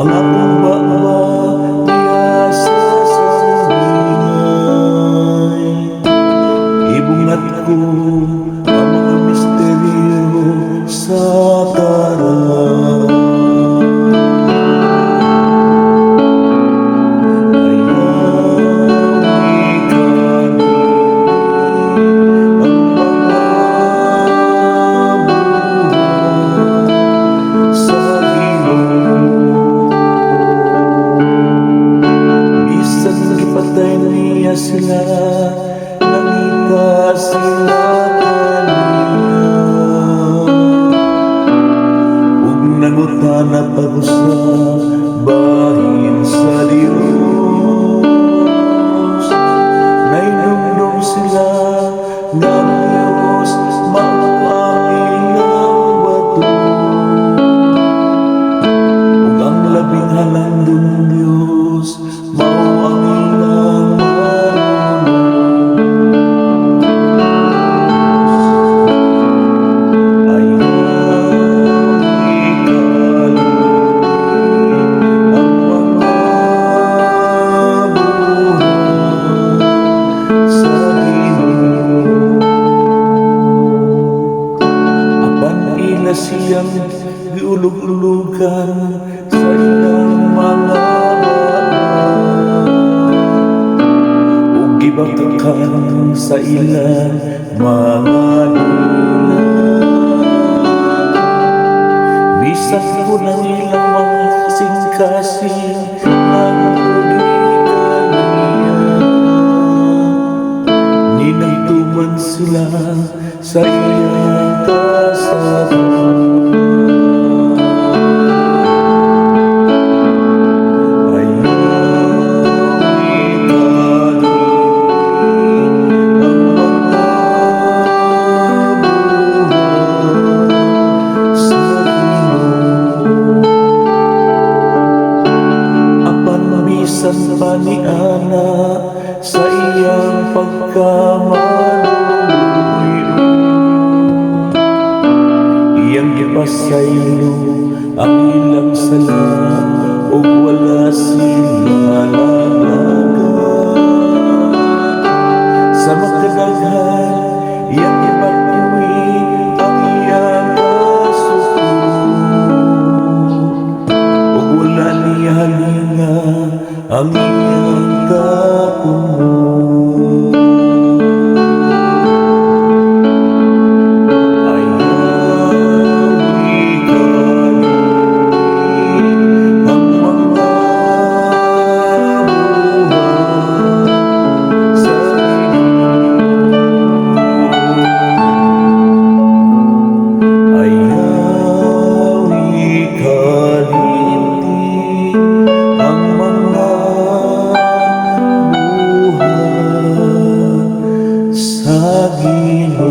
ang akong baba sa sanggingay. Ibungat ko ang mga misteryo sa karang. Sila nangita sila kaniya ug nangutana pag-usab bahin sa Dios. Nainumdum sila nga ang Dios mao ang ilang bato ug ang labing halandong Dios mao ang ilang siyang giulog-ulogan sa ilang mga ug gibakakan sa ilang mga dula. Bisan ko ng ilang mga kasing-kasing ninagtuman sila sa iyang kasalan. Bisan pa ni Ana sa iyang pagkamaluyo, iyang gipasaylo ang ilang sala ug wala sila lalagan. Sa makadaghan iyang gibagyuhi ang iyang kasuko ug wala niya halinga ang iyang kapuno. Sa Ginoo.